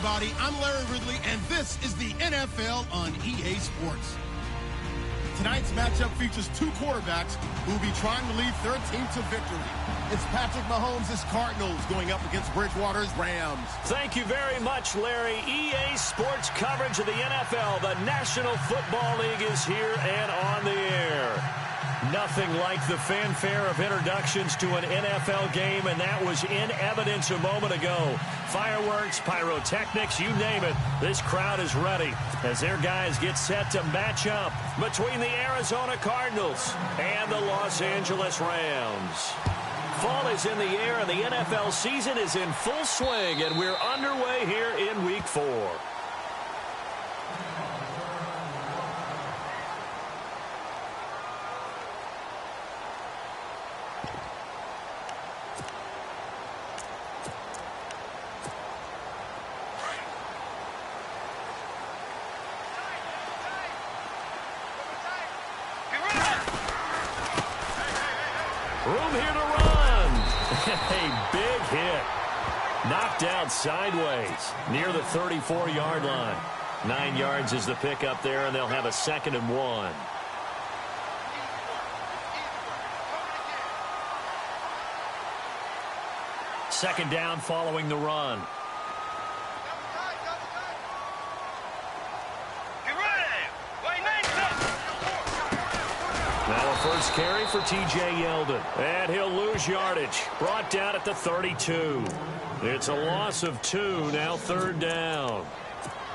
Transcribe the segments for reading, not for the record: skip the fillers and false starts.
everybody. I'm Larry Ridley, and this is the NFL on EA Sports. Tonight's matchup features two quarterbacks who will be trying to lead their team to victory. It's Patrick Mahomes' Cardinals going up against Bridgewater's Rams. Thank you very much, Larry. EA Sports coverage of the NFL. The National Football League is here and on the air. Nothing like the fanfare of introductions to an NFL game, and that was in evidence a moment ago. Fireworks, pyrotechnics, you name it. This crowd is ready as their guys get set to match up between the Arizona Cardinals and the Los Angeles Rams. Fall is in the air, and the NFL season is in full swing, and we're underway here in Week 4. Room here to run. A big hit. Knocked out sideways near the 34-yard line. 9 yards is the pickup there, and they'll have a 2nd and 1. Second down following the run. Now a first carry for T.J. Yeldon. And he'll lose yardage. Brought down at the 32. It's a loss of 2. Now 3rd down.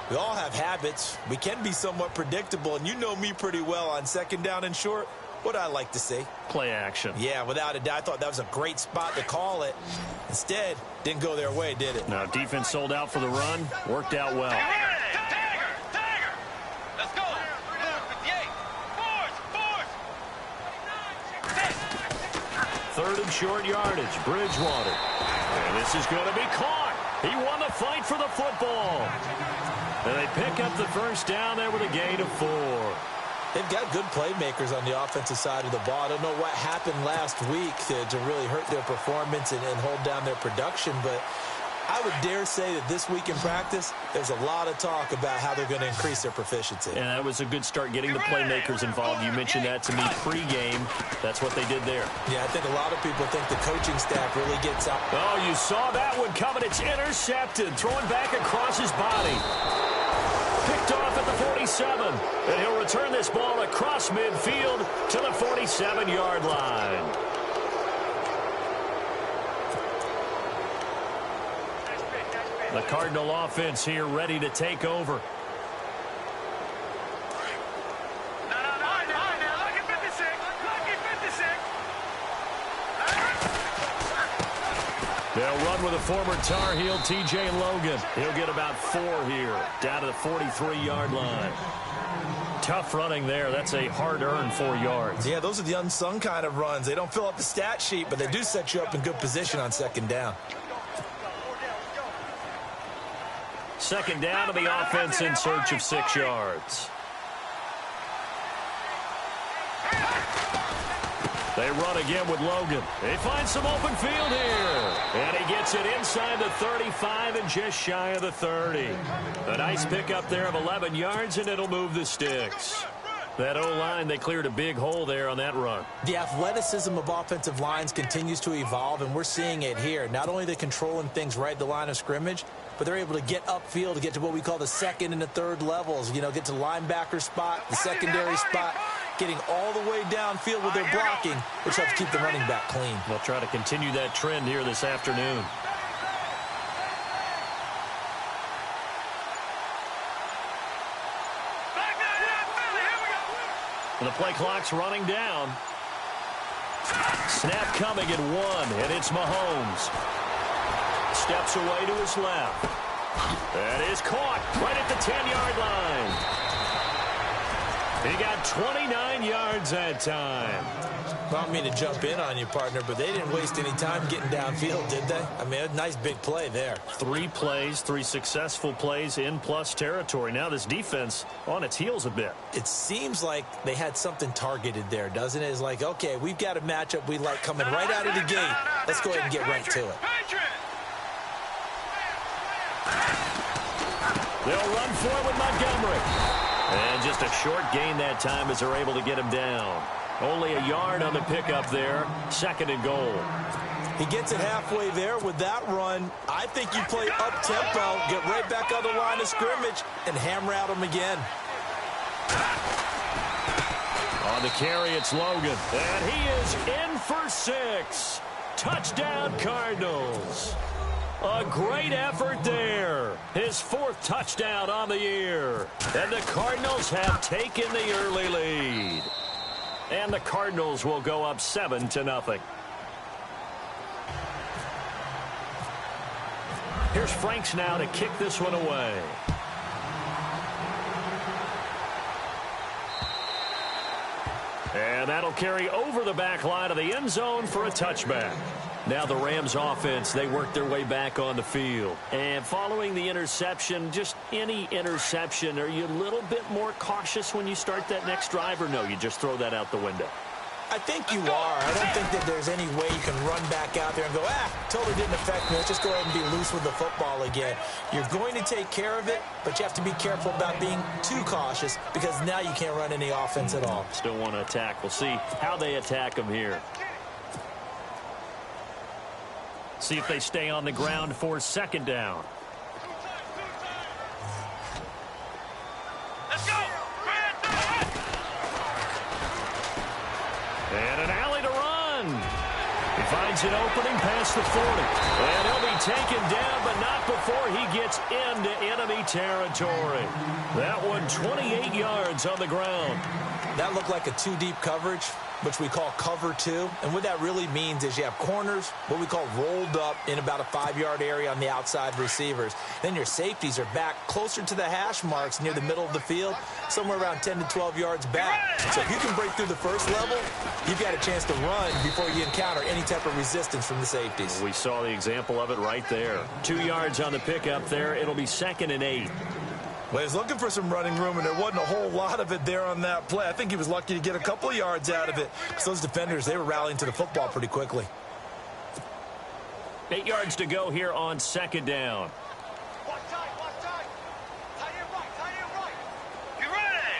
We all have habits. We can be somewhat predictable, and you know me pretty well on 2nd down and short. What I like to say? Play action. Yeah, without a doubt. I thought that was a great spot to call it. Instead, didn't go their way, did it? Now defense sold out for the run. Worked out well. Third and short yardage. Bridgewater. And this is going to be caught. He won the fight for the football. And they pick up the first down there with a gain of 4. They've got good playmakers on the offensive side of the ball. I don't know what happened last week to really hurt their performance and hold down their production, but I would dare say that this week in practice, there's a lot of talk about how they're going to increase their proficiency. And that was a good start getting the playmakers involved. You mentioned that to me pregame. That's what they did there. Yeah, I think a lot of people think the coaching staff really gets out. Oh, you saw that one coming. It's intercepted. Throwing back across his body. Picked off at the 47. And he'll return this ball across midfield to the 47-yard line. The Cardinal offense here ready to take over. They'll run with a former Tar Heel, T.J. Logan. He'll get about 4 here, down to the 43-yard line. Tough running there. That's a hard-earned 4 yards. Yeah, those are the unsung kind of runs. They don't fill up the stat sheet, but they do set you up in good position on 2nd down. 2nd down to the offense in search of 6 yards. They run again with Logan. They find some open field here. And he gets it inside the 35 and just shy of the 30. A nice pickup there of 11 yards, and it'll move the sticks. That O-line, they cleared a big hole there on that run. The athleticism of offensive lines continues to evolve, and we're seeing it here. Not only are they controlling things right at the line of scrimmage, but they're able to get upfield to get to what we call the 2nd and the 3rd levels. You know, get to the linebacker spot, the secondary spot, getting all the way downfield with their blocking, which helps keep the running back clean. They'll try to continue that trend here this afternoon. The play clock's running down. Snap coming at 1, and it's Mahomes. Steps away to his left. That is caught right at the 10-yard line. He got 29 yards that time. I don't mean to jump in on you, partner, but they didn't waste any time getting downfield, did they? I mean, a nice big play there. 3 plays, 3 successful plays in plus territory. Now this defense on its heels a bit. It seems like they had something targeted there, doesn't it? It's like, okay, we've got a matchup we like coming right out of the gate. Let's go ahead and get right to it. They'll run for it with Montgomery. And just a short gain that time as they're able to get him down. Only a yard on the pickup there. 2nd and goal. He gets it halfway there with that run. I think you play up-tempo, get right back on the line of scrimmage, and hammer out him again. On the carry, it's Logan. And he is in for 6. Touchdown, Cardinals. A great effort there. His 4th touchdown on the year. And the Cardinals have taken the early lead. And the Cardinals will go up 7-0. Here's Franks now to kick this one away. And that'll carry over the back line of the end zone for a touchback. Now the Rams offense, they work their way back on the field. And following the interception, just any interception, are you a little bit more cautious when you start that next drive, or no, you just throw that out the window? I think you are. I don't think that there's any way you can run back out there and go, totally didn't affect me. Let's just go ahead and be loose with the football again. You're going to take care of it, but you have to be careful about being too cautious because now you can't run any offense at all. Still want to attack. We'll see how they attack them here. See if they stay on the ground for 2nd down. Let's go! And an alley to run. He finds an opening past the 40. And he'll be taken down, but not before he gets into enemy territory. That one 28 yards on the ground. That looked like a 2-deep coverage, which we call cover 2. And what that really means is you have corners, what we call rolled up in about a 5-yard area on the outside receivers. Then your safeties are back closer to the hash marks near the middle of the field, somewhere around 10 to 12 yards back. So if you can break through the first level, you've got a chance to run before you encounter any type of resistance from the safeties. We saw the example of it right there. 2 yards on the pickup there. It'll be 2nd and 8. Well, he was looking for some running room, and there wasn't a whole lot of it there on that play. I think he was lucky to get a couple of yards out of it because those defenders, they were rallying to the football pretty quickly. 8 yards to go here on 2nd down. Watch tight, watch tight. Tie it right. You ready?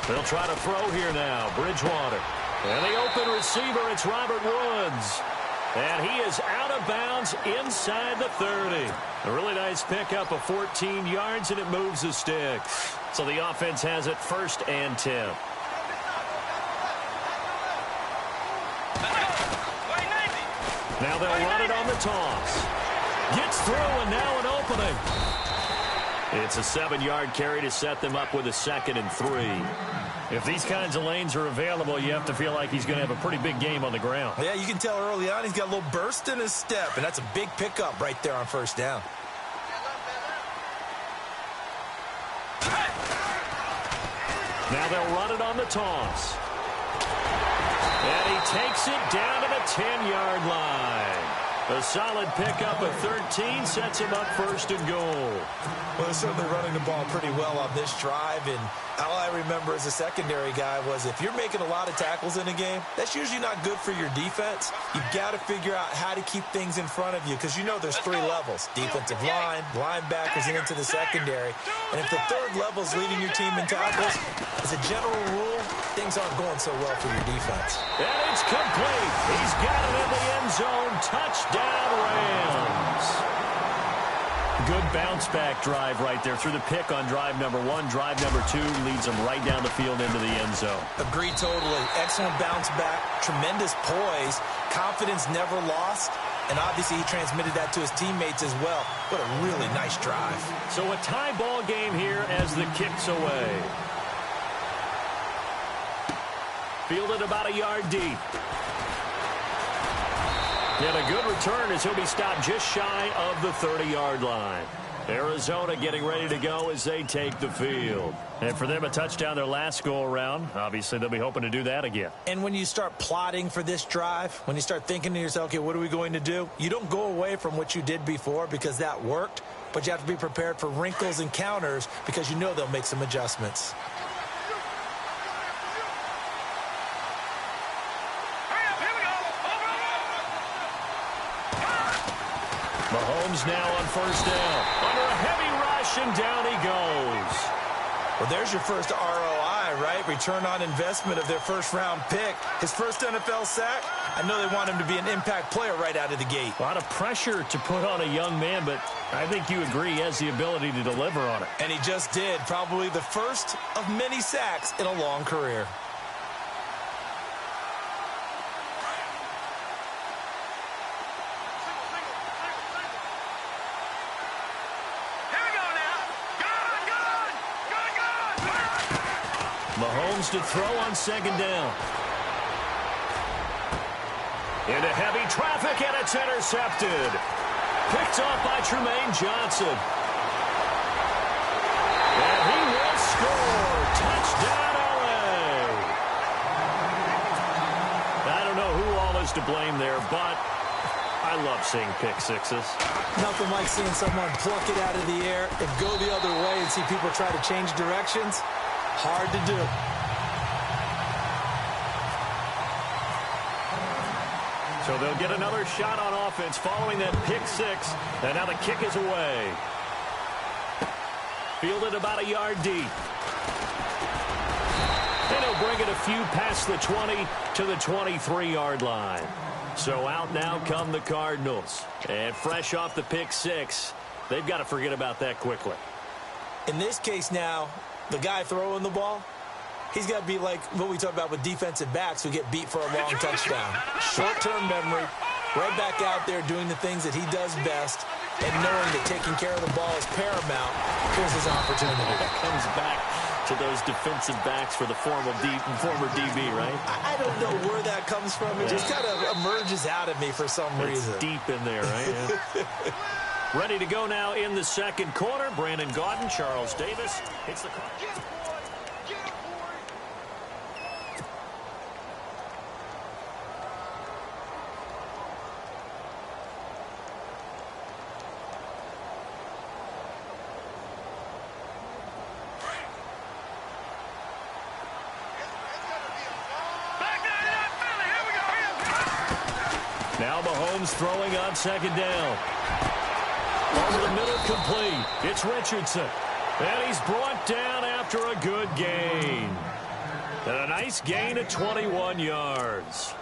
They'll try to throw here now. Bridgewater. And the open receiver, it's Robert Woods. And he is out of bounds inside the 30. A really nice pickup of 14 yards, and it moves the sticks. So the offense has it 1st and 10. Now they'll run it on the toss. Gets through, and now an opening. It's a 7-yard carry to set them up with a 2nd and 3. If these kinds of lanes are available, you have to feel like he's going to have a pretty big game on the ground. Yeah, you can tell early on he's got a little burst in his step, and that's a big pickup right there on 1st down. Now they'll run it on the toss. And he takes it down to the 10-yard line. A solid pickup of 13 sets him up 1st and goal. Well, they're certainly running the ball pretty well on this drive, and all I remember as a secondary guy was if you're making a lot of tackles in a game, that's usually not good for your defense. You've got to figure out how to keep things in front of you because you know there's 3 levels, defensive line, linebackers, and into the secondary. And if the 3rd level is leading your team in tackles, as a general rule, things aren't going so well for your defense. And it's complete. He's got it in the end zone. Touchdown, Rams. Good bounce-back drive right there through the pick on drive number 1. Drive number 2 leads them right down the field into the end zone. Agreed totally. Excellent bounce-back, tremendous poise, confidence never lost, and obviously he transmitted that to his teammates as well. What a really nice drive. So a tie ball game here as the kick's away. Fielded about a yard deep. And a good return as he'll be stopped just shy of the 30-yard line. Arizona getting ready to go as they take the field. And for them, a touchdown their last go-around. Obviously, they'll be hoping to do that again. And when you start plotting for this drive, when you start thinking to yourself, okay, what are we going to do? You don't go away from what you did before because that worked, but you have to be prepared for wrinkles and counters because you know they'll make some adjustments. Mahomes now on 1st down. Under a heavy rushing down he goes. Well, there's your first ROI, right? Return on investment of their first-round pick. His first NFL sack. I know they want him to be an impact player right out of the gate. A lot of pressure to put on a young man, but I think you agree he has the ability to deliver on it. And he just did. Probably the first of many sacks in a long career. Mahomes to throw on second down. Into heavy traffic, and it's intercepted. Picked off by Trumaine Johnson. And he will score. Touchdown, LA. I don't know who all is to blame there, but I love seeing pick sixes. Nothing like seeing someone pluck it out of the air and go the other way and see people try to change directions. Hard to do. So they'll get another shot on offense following that pick six. And now the kick is away. Fielded about a yard deep. And he'll bring it a few past the 20 to the 23-yard line. So out now come the Cardinals. And fresh off the pick six, they've got to forget about that quickly. In this case now, the guy throwing the ball, he's got to be like what we talk about with defensive backs who get beat for a long touchdown. Short-term memory, right back out there doing the things that he does best, and knowing that taking care of the ball is paramount. Here's his opportunity. Comes back to those defensive backs for the former DB, right? I don't know where that comes from. It just kind of emerges out of me for some reason. It's deep in there, right? Yeah. Ready to go now in the second quarter. Brandon Gaudin, Charles Davis. Hits the clock. Get him, boy! Get him, boy! Now Mahomes throwing on second down. Over the middle, complete. It's Richardson. And he's brought down after a good gain. And a nice gain of 21 yards.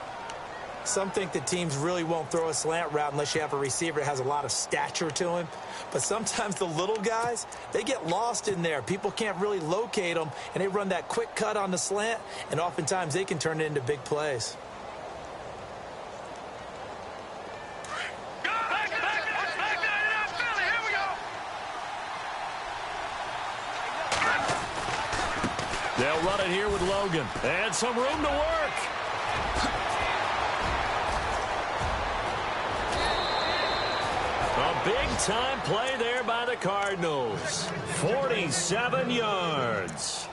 Some think that teams really won't throw a slant route unless you have a receiver that has a lot of stature to him. But sometimes the little guys, they get lost in there. People can't really locate them, and they run that quick cut on the slant, and oftentimes they can turn it into big plays. They'll run it here with Logan. And some room to work. A big-time play there by the Cardinals. 47 yards.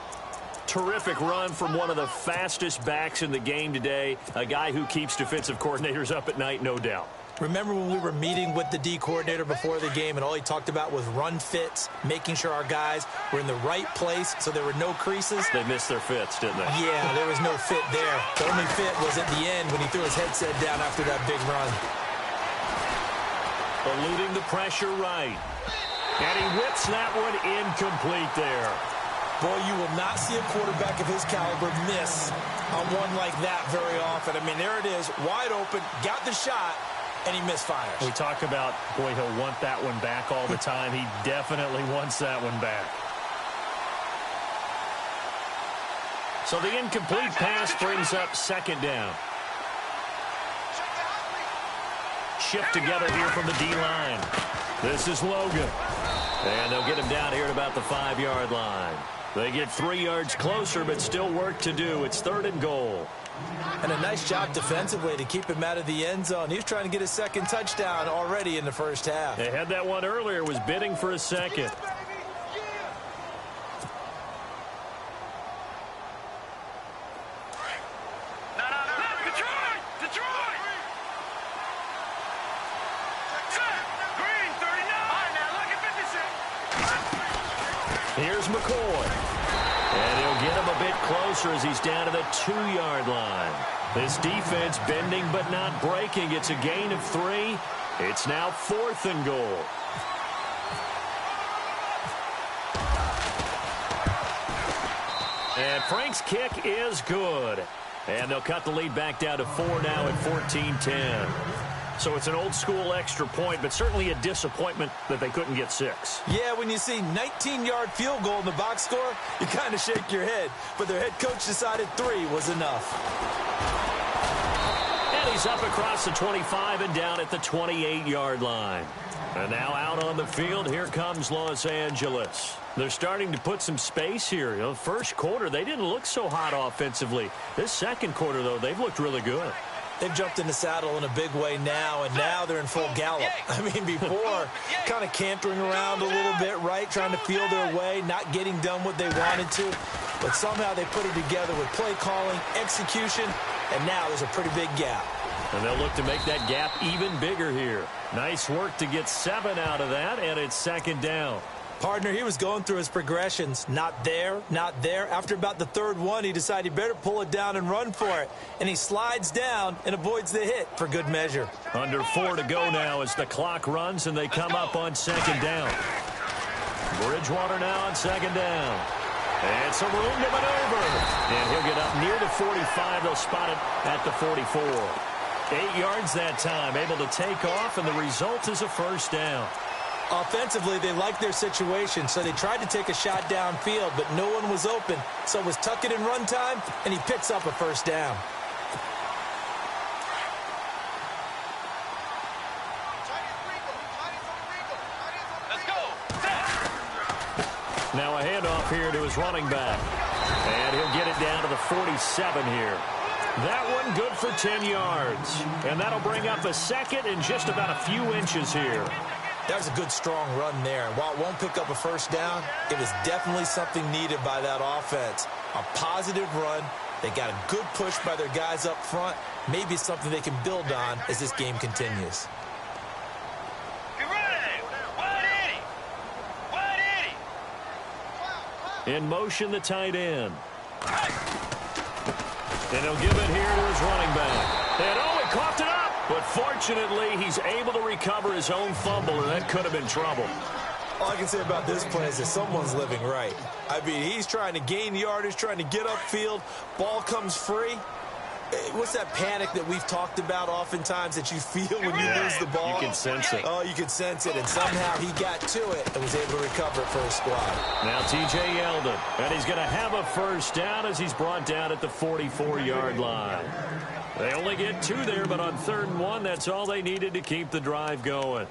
Terrific run from one of the fastest backs in the game today. A guy who keeps defensive coordinators up at night, no doubt. Remember when we were meeting with the D coordinator before the game and all he talked about was run fits, making sure our guys were in the right place so there were no creases? They missed their fits, didn't they? Yeah, there was no fit there. The only fit was at the end when he threw his headset down after that big run. Eluding the pressure right. And he whips that one incomplete there. Boy, you will not see a quarterback of his caliber miss on one like that very often. I mean, there it is, wide open, got the shot, and he misfires. We talk about, boy, he'll want that one back all the time. He definitely wants that one back. So the incomplete pass brings up second down. Shift together here from the D-line. This is Logan. And they'll get him down here at about the 5-yard line. They get 3 yards closer, but still work to do. It's 3rd and goal. And a nice job defensively to keep him out of the end zone. He was trying to get his second touchdown already in the first half. They had that one earlier, was bidding for a second. Here's McCoy. And he'll get him a bit closer as he's down to the 2-yard line. This defense bending but not breaking. It's a gain of 3. It's now 4th and goal. And Frank's kick is good. And they'll cut the lead back down to 4 now at 14-10. So it's an old-school extra point, but certainly a disappointment that they couldn't get 6. Yeah, when you see 19-yard field goal in the box score, you kind of shake your head. But their head coach decided 3 was enough. And he's up across the 25 and down at the 28-yard line. And now out on the field, here comes Los Angeles. They're starting to put some space here. You know, first quarter, they didn't look so hot offensively. This second quarter, though, they've looked really good. They've jumped in the saddle in a big way now, and now they're in full gallop. I mean, before, kind of cantering around a little bit, right, trying to feel their way, not getting done what they wanted to. But somehow they put it together with play calling, execution, and now there's a pretty big gap. And they'll look to make that gap even bigger here. Nice work to get 7 out of that, and it's second down. Partner, he was going through his progressions. Not there, not there. After about the third one, he decided he better pull it down and run for it. And he slides down and avoids the hit for good measure. Under 4 to go now as the clock runs and they come up on second down. Bridgewater now on second down. And some room to maneuver. And he'll get up near the 45. They'll spot it at the 44. 8 yards that time, able to take off, and the result is a first down. Offensively, they liked their situation, so they tried to take a shot downfield, but no one was open. So it was tuck it in run time, and he picks up a first down. Let's go. Now a handoff here to his running back. And he'll get it down to the 47 here. That one good for 10 yards. And that'll bring up a second and just about a few inches here. That was a good, strong run there. And while it won't pick up a first down, it was definitely something needed by that offense. A positive run. They got a good push by their guys up front. Maybe something they can build on as this game continues. In motion, the tight end. And he'll give it here to his running back. And oh, he coughed it up. But fortunately, he's able to recover his own fumble, and that could have been trouble. All I can say about this play is that someone's living right. I mean, he's trying to gain yardage, trying to get upfield. Ball comes free. What's that panic that we've talked about oftentimes that you feel when you lose the ball? You can sense it. Oh, you can sense it, and somehow he got to it and was able to recover it for his squad. Now T.J. Yeldon, and he's going to have a first down as he's brought down at the 44-yard line. They only get 2 there, but on 3rd and 1, that's all they needed to keep the drive going.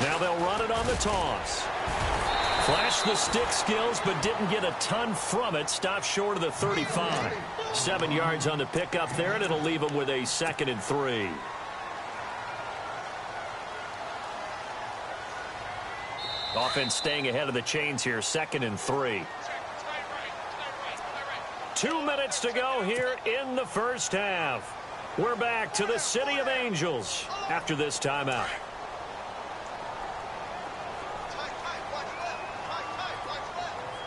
Now they'll run it on the toss. Flashed the stick skills, but didn't get a ton from it. Stopped short of the 35. 7 yards on the pickup there, and it'll leave them with a 2nd and 3. Offense staying ahead of the chains here, 2nd and 3. 2 minutes to go here in the first half. We're back to the City of Angels after this timeout.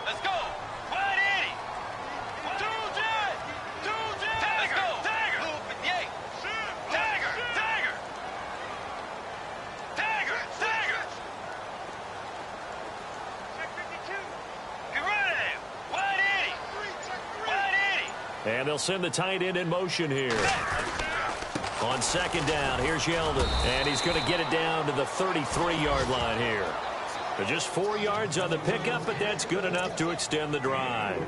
Let's go. Wide 80. 2 jet. 2 jet. Let's go. Tiger. Blue 58. Tiger. Tiger. Tiger. Tiger. Check 52. Get ready. Wide 80. Wide 80. And they'll send the tight end in motion here. On second down, here's Yeldon. And he's going to get it down to the 33-yard line here. But just 4 yards on the pickup, but that's good enough to extend the drive.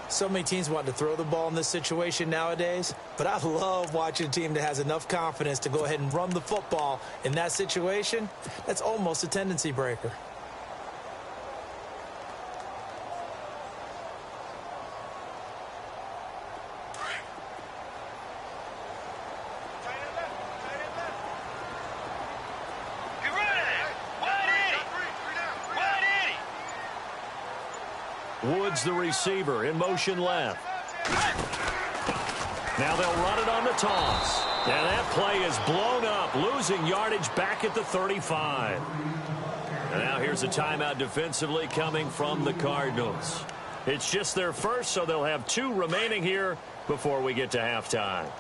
So many teams want to throw the ball in this situation nowadays, but I love watching a team that has enough confidence to go ahead and run the football in that situation. That's almost a tendency breaker. Get ready. Wide 80. Wide 80. Woods, the receiver, in motion left. Now they'll run it on the toss. And that play is blown up, losing yardage back at the 35. And now here's a timeout defensively coming from the Cardinals. It's just their first, so they'll have 2 remaining here before we get to halftime.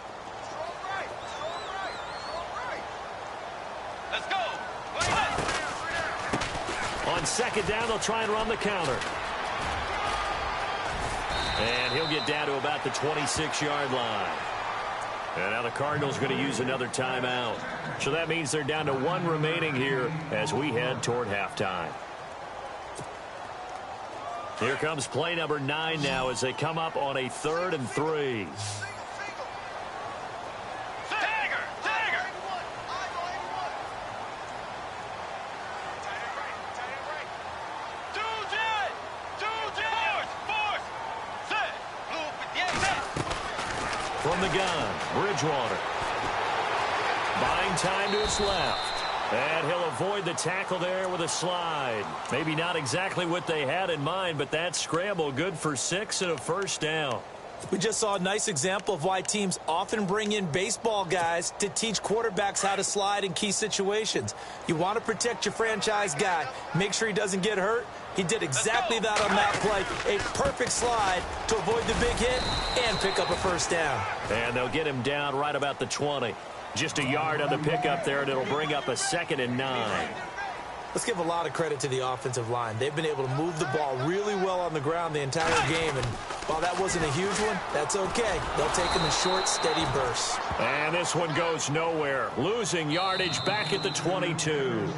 On second down, they'll try and run the counter. And he'll get down to about the 26-yard line. And now the Cardinals are going to use another timeout. So that means they're down to one remaining here as we head toward halftime. Here comes play number 9 now as they come up on a 3rd and 3. From the gun, Bridgewater. Buying time to his left. And he'll avoid the tackle there with a slide. Maybe not exactly what they had in mind, but that scramble good for 6 and a first down. We just saw a nice example of why teams often bring in baseball guys to teach quarterbacks how to slide in key situations. You want to protect your franchise guy. Make sure he doesn't get hurt. He did exactly that on that play. A perfect slide to avoid the big hit and pick up a first down. And they'll get him down right about the 20. Just a yard on the pickup there, and it'll bring up a 2nd and 9. Let's give a lot of credit to the offensive line. They've been able to move the ball really well on the ground the entire game, and while that wasn't a huge one, that's okay. They'll take them in short, steady bursts. And this one goes nowhere. Losing yardage back at the 22.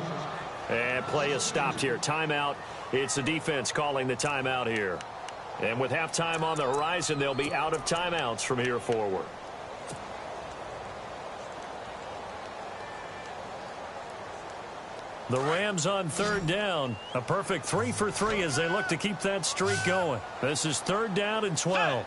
And play is stopped here. Timeout. It's the defense calling the timeout here. And with halftime on the horizon, they'll be out of timeouts from here forward. The Rams on 3rd down. A perfect 3 for 3 as they look to keep that streak going. This is 3rd down and 12.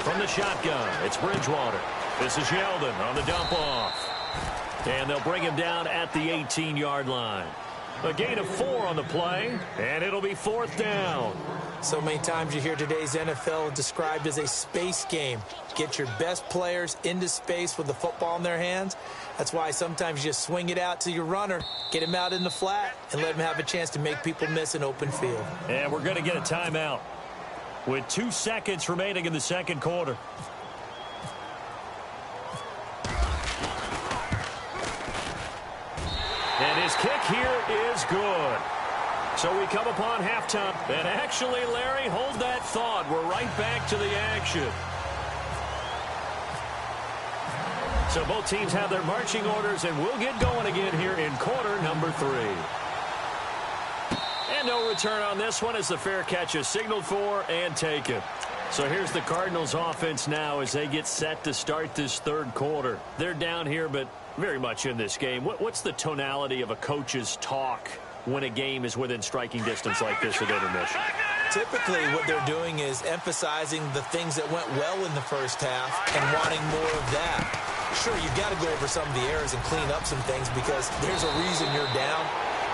From the shotgun, it's Bridgewater. This is Yeldon on the dump off. And they'll bring him down at the 18-yard line. A gain of 4 on the play, and it'll be 4th down. So many times you hear today's NFL described as a space game. Get your best players into space with the football in their hands. That's why sometimes you just swing it out to your runner, get him out in the flat, and let him have a chance to make people miss an open field. And we're going to get a timeout with 2 seconds remaining in the second quarter. And his kick here is good. So we come upon halftime. And actually, Larry, hold that thought. We're right back to the action. So both teams have their marching orders, and we'll get going again here in quarter number 3. And no return on this one as the fair catch is signaled for and taken. So here's the Cardinals offense now as they get set to start this 3rd quarter. They're down here, but very much in this game. What's the tonality of a coach's talk when a game is within striking distance like this at intermission? Typically, what they're doing is emphasizing the things that went well in the first half and wanting more of that. Sure, you've got to go over some of the errors and clean up some things because there's a reason you're down.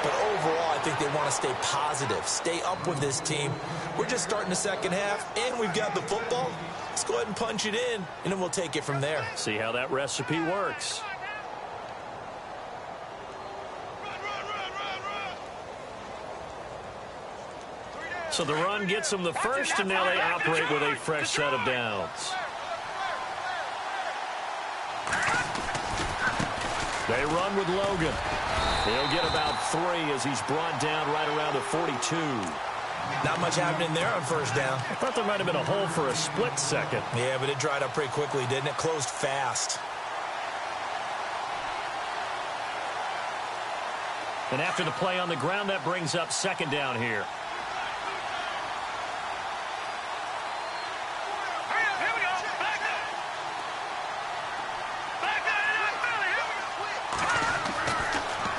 But overall, I think they want to stay positive, stay up with this team. We're just starting the second half, and we've got the football. Let's go ahead and punch it in, and then we'll take it from there. See how that recipe works. So the run gets them the first, and now they operate with a fresh set of downs. They run with Logan. He'll get about 3 as he's brought down right around the 42. Not much happening there on first down. I thought there might have been a hole for a split second. Yeah, but it dried up pretty quickly, didn't it? Closed fast. And after the play on the ground, that brings up 2nd down here.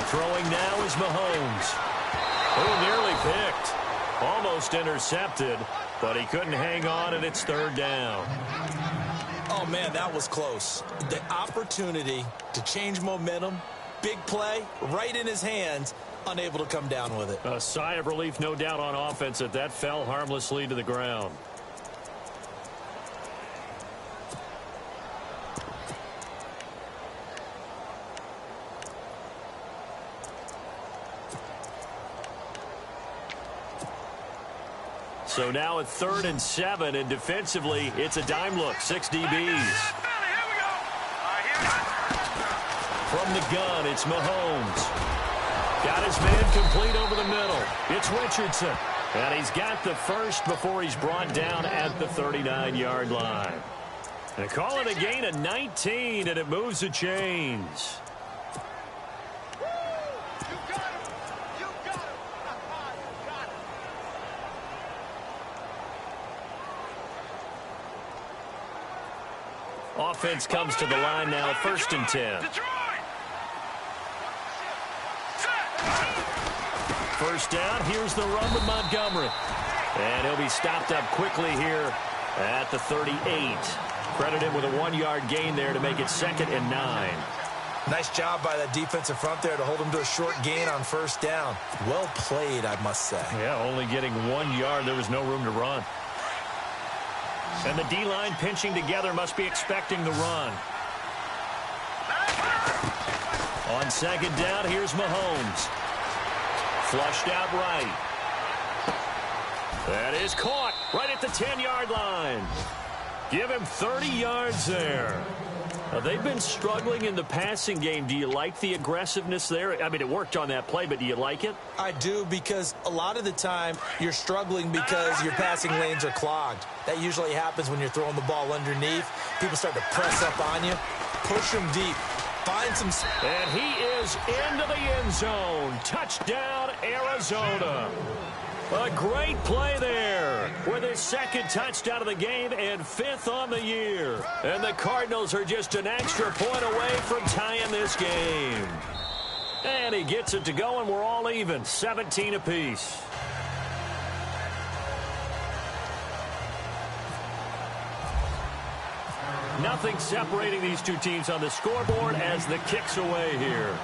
Throwing now is Mahomes. Oh, nearly picked. Almost intercepted, but he couldn't hang on, and it's 3rd down. Oh, man, that was close. The opportunity to change momentum, big play, right in his hands, unable to come down with it. A sigh of relief, no doubt, on offense that fell harmlessly to the ground. So now at 3rd and 7, and defensively, it's a dime look, 6 DBs. From the gun, it's Mahomes. Got his man complete over the middle. It's Richardson. And he's got the first before he's brought down at the 39-yard line. They call it a gain of 19, and it moves the chains. Offense comes to the line now, 1st and 10. First down, here's the run with Montgomery. And he'll be stopped up quickly here at the 38. Credit him with a 1-yard gain there to make it 2nd and 9. Nice job by that defensive front there to hold him to a short gain on 1st down. Well played, I must say. Yeah, only getting 1 yard. There was no room to run. And the D-line pinching together must be expecting the run. On 2nd down, here's Mahomes. Flushed out right. That is caught right at the 10-yard line. Give him 30 yards there. Now, they've been struggling in the passing game. Do you like the aggressiveness there? I mean, it worked on that play, but do you like it? I do, because a lot of the time you're struggling because your passing lanes are clogged. That usually happens when you're throwing the ball underneath. People start to press up on you. Push them deep. Find some... And he is into the end zone. Touchdown, Arizona. A great play there with his 2nd touchdown of the game and 5th on the year. And the Cardinals are just an extra point away from tying this game. And he gets it to go, and we're all even, 17 apiece. Nothing separating these two teams on the scoreboard as the kick's away here.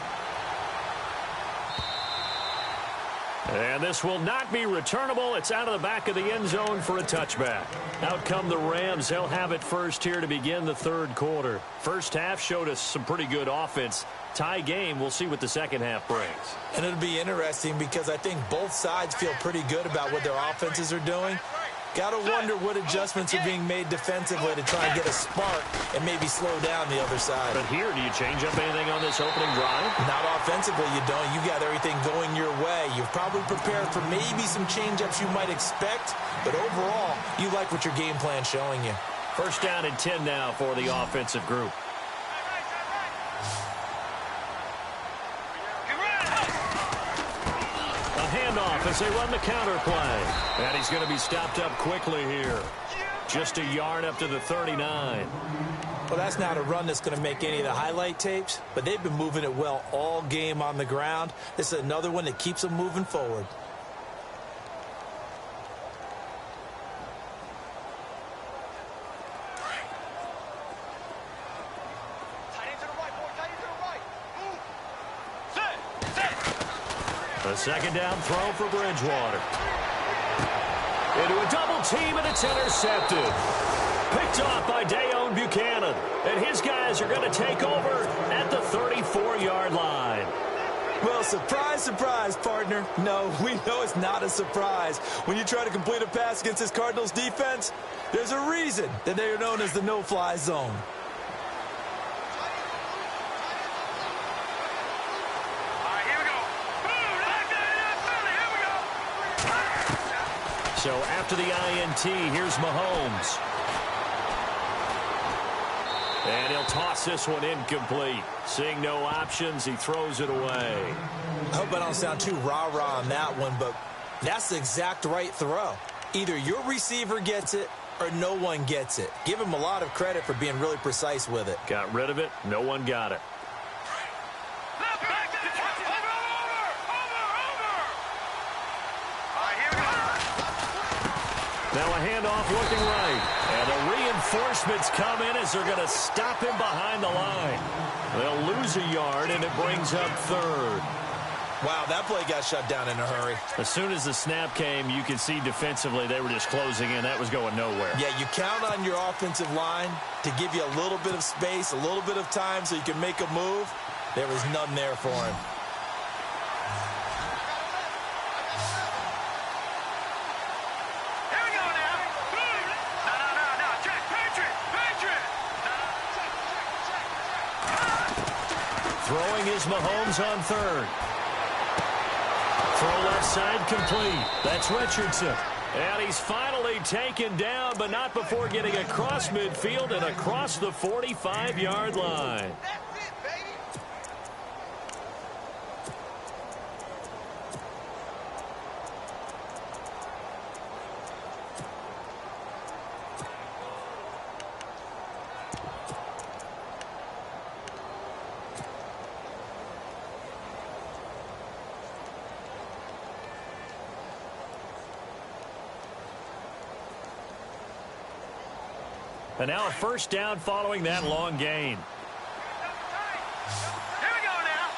And this will not be returnable. It's out of the back of the end zone for a touchback. Out come the Rams. They'll have it first here to begin the 3rd quarter. First half showed us some pretty good offense. Tie game. We'll see what the second half brings. And it'll be interesting because I think both sides feel pretty good about what their offenses are doing. Got to wonder what adjustments are being made defensively to try and get a spark and maybe slow down the other side. But here, do you change up anything on this opening drive? Not offensively, you don't. You got everything going your way. You've probably prepared for maybe some change-ups you might expect, but overall, you like what your game plan's showing you. First down and 10 now for the offensive group. Handoff as they run the counter play. And he's going to be stopped up quickly here. Just a yard up to the 39. Well, that's not a run that's going to make any of the highlight tapes, but they've been moving it well all game on the ground. This is another one that keeps them moving forward. A 2nd down throw for Bridgewater. Into a double team, and it's intercepted. Picked off by Deone Bucannon. And his guys are going to take over at the 34-yard line. Well, surprise, surprise, partner. No, we know it's not a surprise. When you try to complete a pass against this Cardinals defense, there's a reason that they are known as the no-fly zone. So after the INT, here's Mahomes. And he'll toss this one incomplete. Seeing no options, he throws it away. I hope I don't sound too rah-rah on that one, but that's the exact right throw. Either your receiver gets it or no one gets it. Give him a lot of credit for being really precise with it. Got rid of it. No one got it. Now a handoff looking right. And the reinforcements come in as they're going to stop him behind the line. They'll lose a yard, and it brings up 3rd. Wow, that play got shut down in a hurry. As soon as the snap came, you can see defensively they were just closing in. That was going nowhere. Yeah, you count on your offensive line to give you a little bit of space, a little bit of time so you can make a move. There was none there for him. Throwing Throwing is Mahomes on third. Throw left side complete. That's Richardson. And he's finally taken down, but not before getting across midfield and across the 45-yard line. And now a first down following that long gain. Here we go now.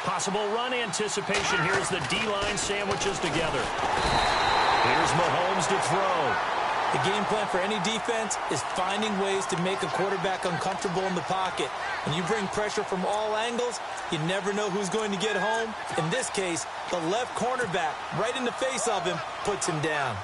Possible run anticipation here as the D-line sandwiches together. Here's Mahomes to throw. The game plan for any defense is finding ways to make a quarterback uncomfortable in the pocket. When you bring pressure from all angles, you never know who's going to get home. In this case, the left cornerback, right in the face of him, puts him down.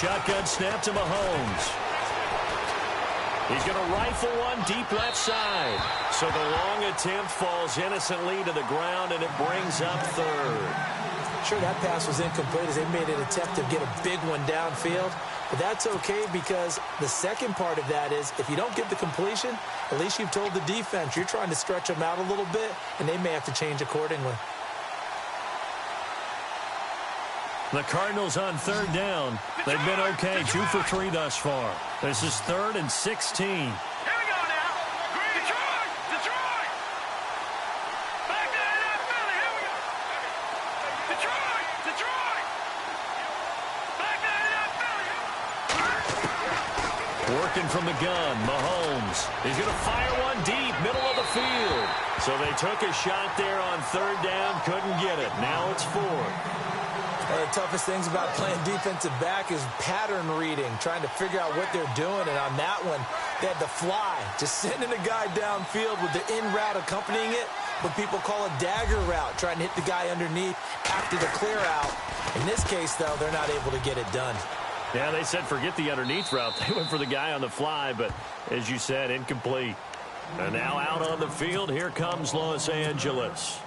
Shotgun snap to Mahomes. He's going to rifle one deep left side. So the long attempt falls innocently to the ground, and it brings up third. Sure, that pass was incomplete as they made an attempt to get a big one downfield. But that's okay because the second part of that is if you don't get the completion, at least you've told the defense you're trying to stretch them out a little bit, and they may have to change accordingly. The Cardinals on third down. They've been okay, 2 for 3 thus far. This is 3rd and 16. Here we go now. Detroit! Detroit! Back to that Philly. Here we go. Detroit! Detroit! Back to that Philly. Working from the gun, Mahomes. He's going to fire one deep, middle of the field. So they took a shot there on third down, couldn't get it. Now it's 4th. One of the toughest things about playing defensive back is pattern reading, trying to figure out what they're doing. And on that one, they had the fly, just sending a guy downfield with the in route accompanying it, what people call a dagger route, trying to hit the guy underneath after the clear out. In this case, though, they're not able to get it done. Yeah, they said forget the underneath route. They went for the guy on the fly, but as you said, incomplete. And now out on the field, here comes Los Angeles.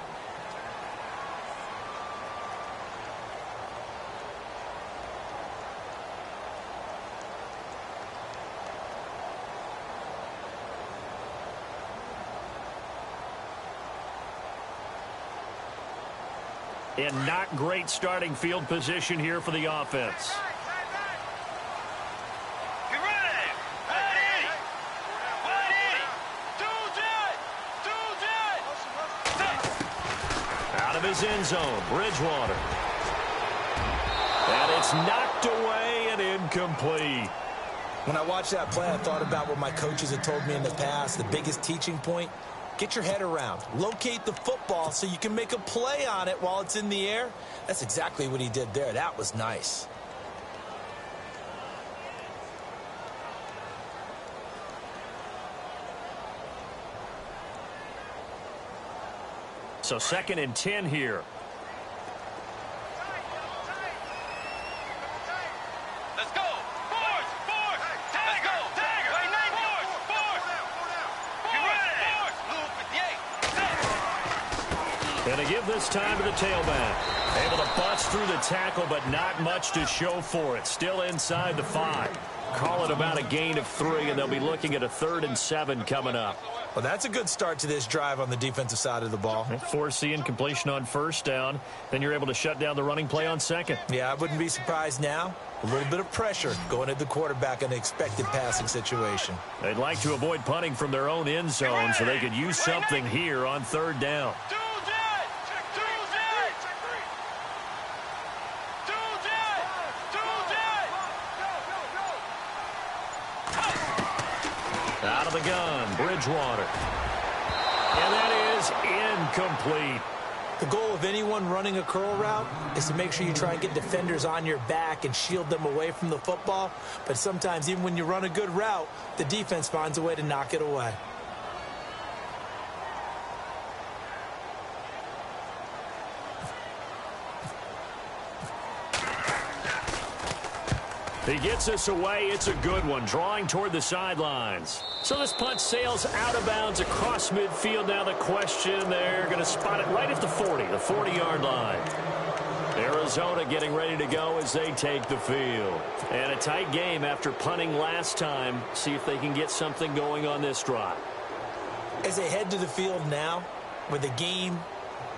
And not great starting field position here for the offense. Get ready. Ready. Ready. Out of his end zone, Bridgewater. And it's knocked away and incomplete. When I watched that play, I thought about what my coaches had told me in the past. The biggest teaching point, get your head around. Locate the football so you can make a play on it while it's in the air. That's exactly what he did there. That was nice. So 2nd and 10 here. Let's go. Force. Let's go. Tiger. Force. Get ready. And to give this time to the tailback. Able to bust through the tackle, but not much to show for it. Still inside the 5. Call it about a gain of 3, and they'll be looking at a 3rd and 7 coming up. Well, that's a good start to this drive on the defensive side of the ball. Force the incompletion on first down. Then you're able to shut down the running play on 2nd. Yeah, I wouldn't be surprised now. A little bit of pressure going at the quarterback in an expected passing situation. They'd like to avoid punting from their own end zone so they could use something here on 3rd down. Out of the gun, Bridgewater. And that is incomplete. The goal of anyone running a curl route is to make sure you try and get defenders on your back and shield them away from the football. But sometimes even when you run a good route, the defense finds a way to knock it away. He gets us away. It's a good one, drawing toward the sidelines. So this punt sails out of bounds across midfield. Now the question, they're going to spot it right at the 40, the 40-yard line. Arizona getting ready to go as they take the field. And a tight game after punting last time. See if they can get something going on this drive. As they head to the field now, with the game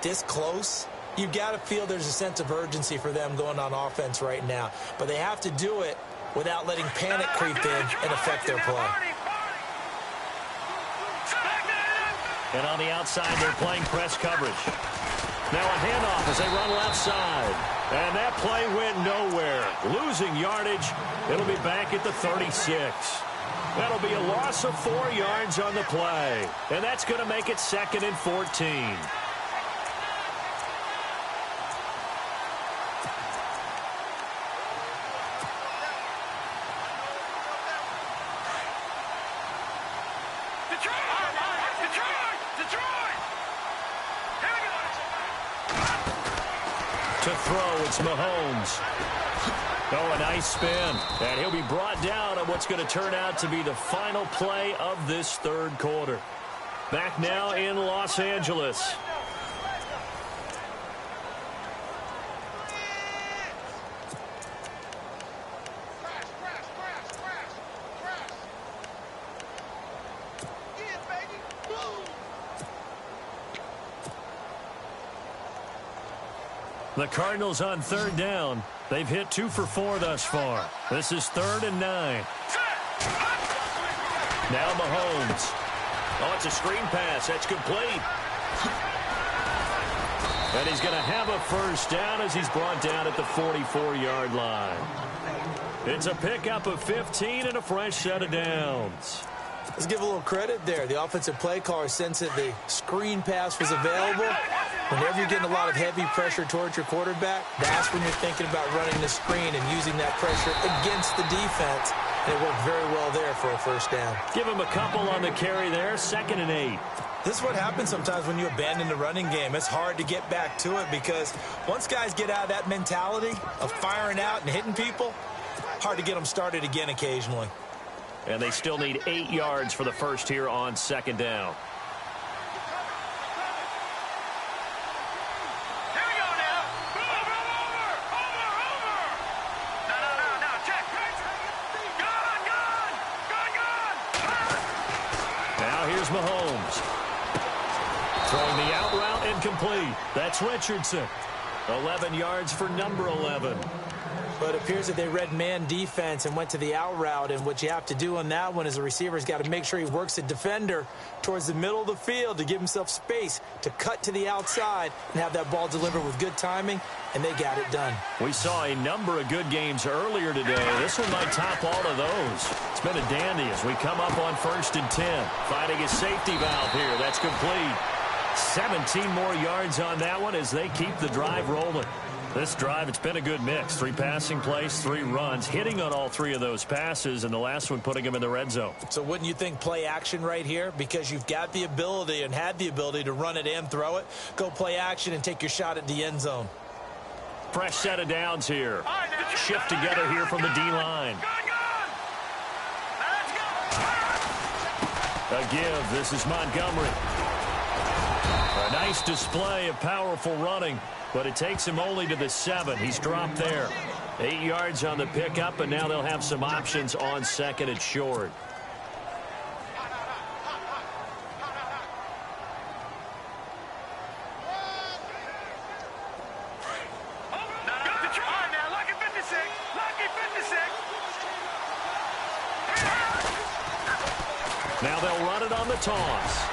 this close, you've got to feel there's a sense of urgency for them going on offense right now. But they have to do it without letting panic creep in and affect their play. And on the outside, they're playing press coverage. Now a handoff as they run left side. And that play went nowhere. Losing yardage. It'll be back at the 36. That'll be a loss of 4 yards on the play. And that's going to make it 2nd and 14. To throw, it's Mahomes. Oh, a nice spin. And he'll be brought down on what's going to turn out to be the final play of this third quarter. Back now in Los Angeles. The Cardinals on 3rd down. They've hit 2 for 4 thus far. This is 3rd and 9. Now Mahomes. Oh, it's a screen pass. That's complete. And he's going to have a first down as he's brought down at the 44-yard line. It's a pickup of 15 and a fresh set of downs. Let's give a little credit there. The offensive play caller sensed that the screen pass was available. Whenever you're getting a lot of heavy pressure towards your quarterback, that's when you're thinking about running the screen and using that pressure against the defense. And it worked very well there for a first down. Give him a couple on the carry there, 2nd and 8. This is what happens sometimes when you abandon the running game. It's hard to get back to it because once guys get out of that mentality of firing out and hitting people, hard to get them started again occasionally. And they still need 8 yards for the first here on 2nd down. Here we go now. Over. No. Check. Gone. Now here's Mahomes. Throwing the out route incomplete. That's Richardson. 11 yards for number 11. But it appears that they read man defense and went to the out route. And what you have to do on that one is the receiver's got to make sure he works the defender towards the middle of the field to give himself space to cut to the outside and have that ball delivered with good timing, and they got it done. We saw a number of good games earlier today. This one might top all of those. It's been a dandy as we come up on 1st and 10. Finding a safety valve here. That's complete. 17 more yards on that one as they keep the drive rolling. This drive, it's been a good mix. 3 passing plays, 3 runs, hitting on all 3 of those passes, and the last one putting him in the red zone. So wouldn't you think play action right here? Because you've got the ability and had the ability to run it and throw it. Go play action and take your shot at the end zone. Fresh set of downs here. Shift together here from the D-line. A give. This is Montgomery. A nice display of powerful running, but it takes him only to the 7. He's dropped there. 8 yards on the pickup, and now they'll have some options on 2nd and short. Now they'll run it on the toss.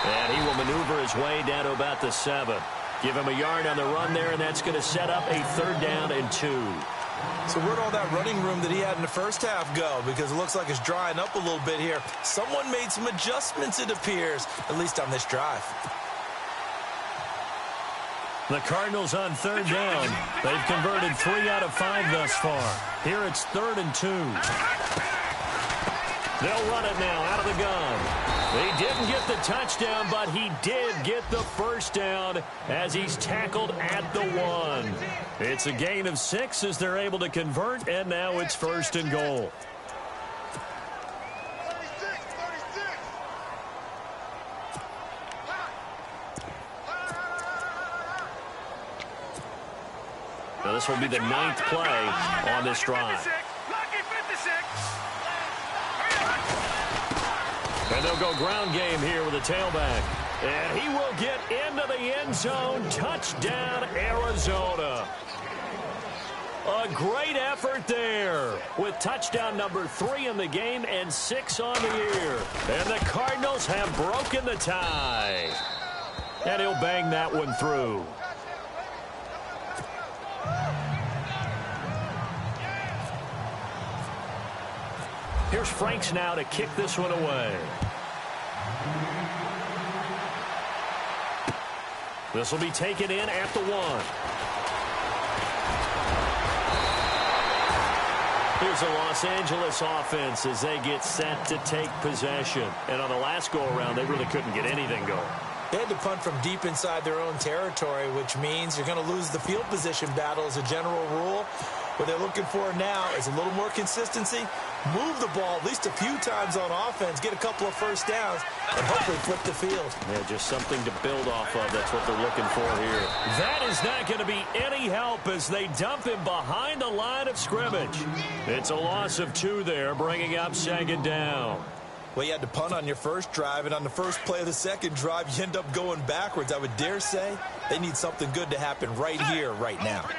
And he will maneuver his way down to about the 7. Give him a yard on the run there, and that's going to set up a 3rd down and 2. So where'd all that running room that he had in the first half go? Because it looks like it's drying up a little bit here. Someone made some adjustments, it appears, at least on this drive. The Cardinals on 3rd down. They've converted 3 out of 5 thus far. Here it's 3rd and 2. They'll run it now out of the gun. He didn't get the touchdown, but he did get the first down as he's tackled at the 1. It's a gain of 6 as they're able to convert, and now it's 1st and goal. Now this will be the 9th play on this drive. And they'll go ground game here with a tailback. And he will get into the end zone. Touchdown, Arizona. A great effort there with touchdown number 3 in the game and 6 on the year. And the Cardinals have broken the tie. And he'll bang that one through. Here's Franks now to kick this one away. This will be taken in at the 1. Here's a Los Angeles offense as they get set to take possession. And on the last go-around, they really couldn't get anything going. They had to punt from deep inside their own territory, which means you're going to lose the field position battle as a general rule. What they're looking for now is a little more consistency, move the ball at least a few times on offense, get a couple of first downs, and hopefully flip the field. Yeah, just something to build off of. That's what they're looking for here. That is not going to be any help as they dump him behind the line of scrimmage. It's a loss of 2 there, bringing up 2nd down. Well, you had to punt on your first drive, and on the first play of the second drive, you end up going backwards. I would dare say they need something good to happen right here, right now.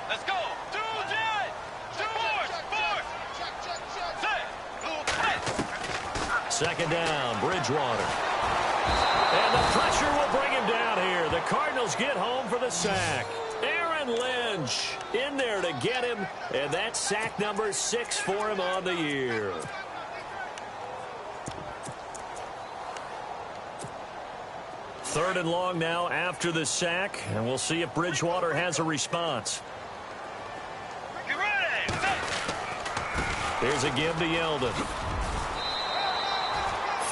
Let's go. 2 Jet. 2 2nd down, Bridgewater. And the pressure will bring him down here. The Cardinals get home for the sack. Aaron Lynch in there to get him, and that's sack number 6 for him on the year. Third and long now after the sack, and we'll see if Bridgewater has a response. Get ready. Here's a give to Yeldon.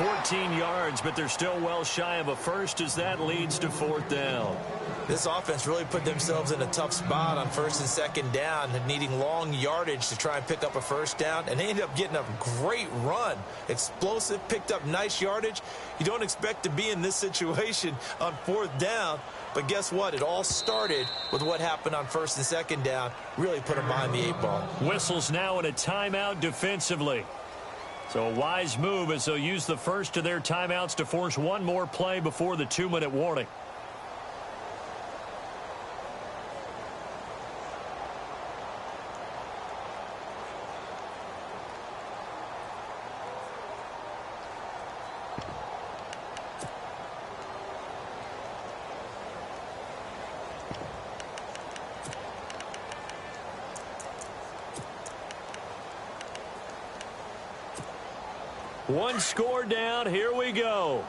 14 yards, but they're still well shy of a first as that leads to 4th down. This offense really put themselves in a tough spot on 1st and 2nd down, needing long yardage to try and pick up a first down, and they ended up getting a great run. Explosive, picked up nice yardage. You don't expect to be in this situation on 4th down, but guess what? It all started with what happened on 1st and 2nd down. Really put them behind the 8 ball. Whistles now in a timeout defensively. So a wise move as they'll use the first of their timeouts to force one more play before the 2-minute warning. One score down. Here we go.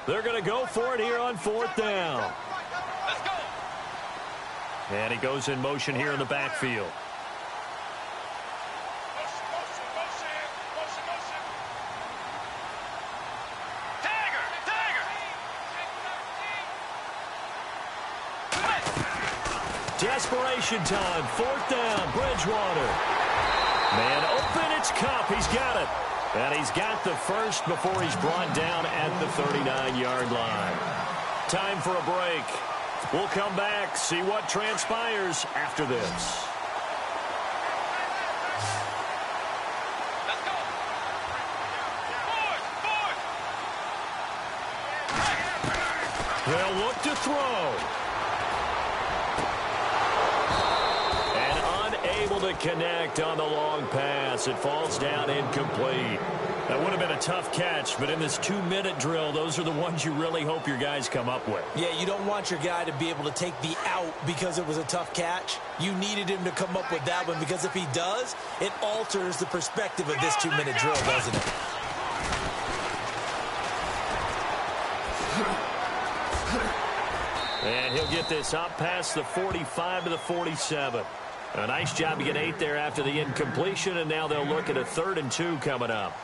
They're going to go for it here on 4th down. Let's go. And he goes in motion here in the backfield. Desperation time. 4th down. Bridgewater. Man open. It's Kupp. He's got it. And he's got the first before he's brought down at the 39-yard line. Time for a break. We'll come back, see what transpires after this. Let's go. Fourth. They'll look to throw. Able to connect on the long pass. It falls down incomplete. That would have been a tough catch, but in this 2-minute drill, those are the ones you really hope your guys come up with. Yeah, you don't want your guy to be able to take the out because it was a tough catch. You needed him to come up with that one because if he does, it alters the perspective of this 2-minute drill, doesn't it? And he'll get this up past the 45 to the 47. A nice job to get 8 there after the incompletion, and now they'll look at a 3rd and 2 coming up.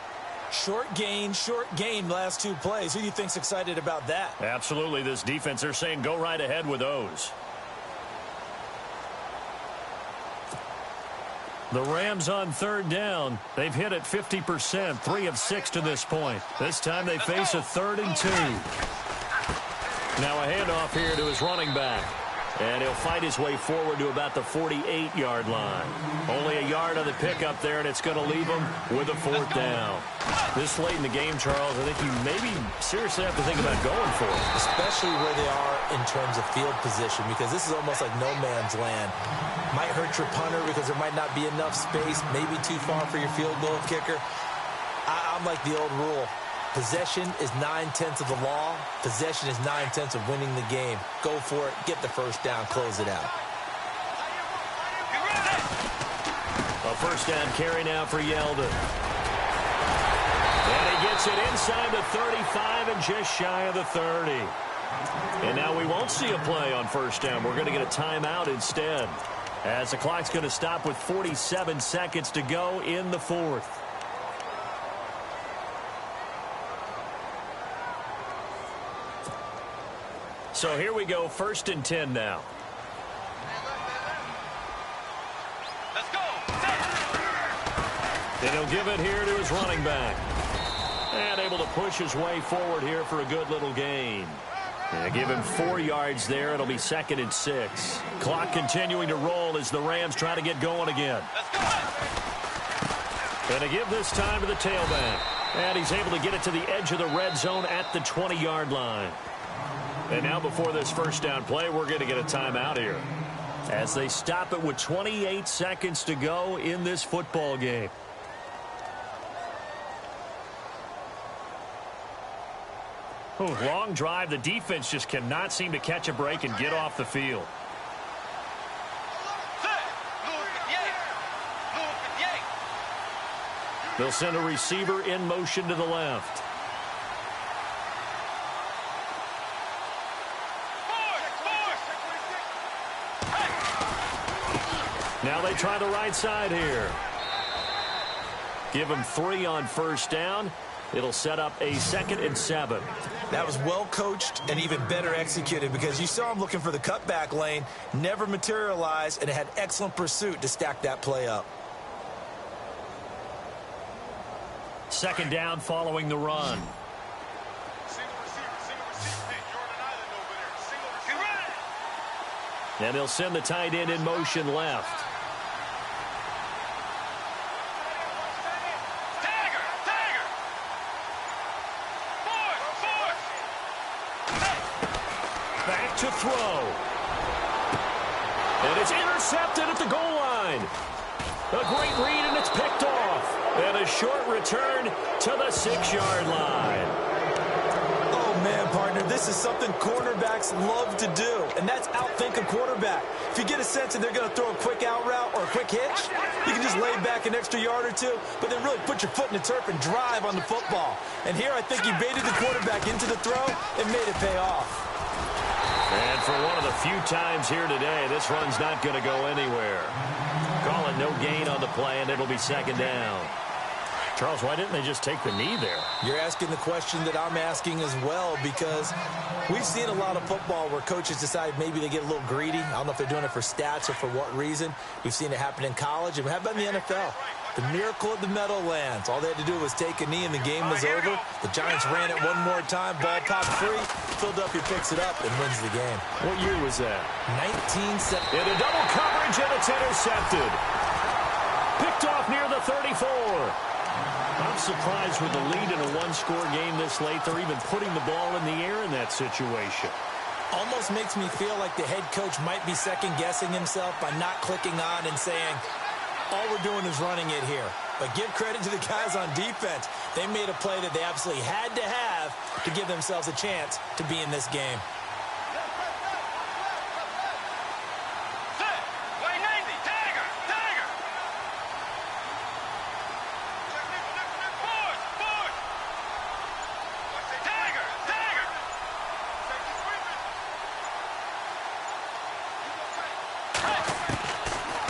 Short gain, last 2 plays. Who do you think's excited about that? Absolutely. This defense, they're saying go right ahead with those. The Rams on 3rd down. They've hit it 50%, 3 of 6 to this point. This time they face a 3rd and 2. Now a handoff here to his running back. And he'll fight his way forward to about the 48-yard line. Only a yard on the pickup there, and it's going to leave him with a 4th down. This late in the game, Charles, I think you maybe seriously have to think about going for it. Especially where they are in terms of field position, because this is almost like no man's land. Might hurt your punter because there might not be enough space, maybe too far for your field goal kicker. I'm like the old rule. Possession is 9/10 of the law. Possession is 9/10 of winning the game. Go for it. Get the first down. Close it out. A first down carry now for Yeldon. And he gets it inside the 35 and just shy of the 30. And now we won't see a play on first down. We're going to get a timeout instead, as the clock's going to stop with 47 seconds to go in the 4th. So here we go, 1st and 10 now. Let's go. And he'll give it here to his running back. And able to push his way forward here for a good little gain. And give him 4 yards there. It'll be 2nd and 6. Clock continuing to roll as the Rams try to get going again. And to give this time to the tailback. And he's able to get it to the edge of the red zone at the 20-yard line. And now before this first down play, we're going to get a timeout here, as they stop it with 28 seconds to go in this football game. Ooh, long drive. The defense just cannot seem to catch a break and get off the field. They'll send a receiver in motion to the left. Now they try the right side here. Give him 3 on first down. It'll set up a 2nd and 7. That was well coached and even better executed, because you saw him looking for the cutback lane, never materialized, and it had excellent pursuit to stack that play up. 2nd down following the run. And they'll send the tight end in motion left. Back to throw. And it's intercepted at the goal line. A great read, and it's picked off. And a short return to the 6-yard line. Oh, man, partner, this is something cornerbacks love to do, and that's outthink a quarterback. If you get a sense that they're going to throw a quick out route or a quick hitch, you can just lay back an extra yard or 2, but then really put your foot in the turf and drive on the football. And here I think he baited the quarterback into the throw and made it pay off. And for one of the few times here today, this run's not going to go anywhere. Call it no gain on the play, and it'll be 2nd down. Charles, why didn't they just take the knee there? You're asking the question that I'm asking as well, because we've seen a lot of football where coaches decide maybe they get a little greedy. I don't know if they're doing it for stats or for what reason. We've seen it happen in college, and how about in the NFL? The miracle of the Meadowlands. All they had to do was take a knee, and the game was over. The Giants ran it one more time. Ball popped free. Philadelphia picks it up and wins the game. What year was that? 1970. In a double coverage, and it's intercepted. Picked off near the 34. I'm surprised with the lead in a one-score game this late, they're even putting the ball in the air in that situation. Almost makes me feel like the head coach might be second-guessing himself by not clicking on and saying, all we're doing is running it here. But give credit to the guys on defense. They made a play that they absolutely had to have to give themselves a chance to be in this game.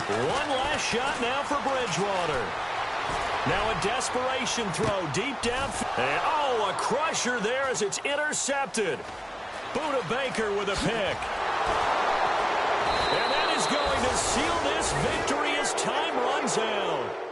One last shot now for Bridgewater. Now a desperation throw deep down. And, oh, a crusher there as it's intercepted. Budda Baker with a pick. And that is going to seal this victory as time runs out.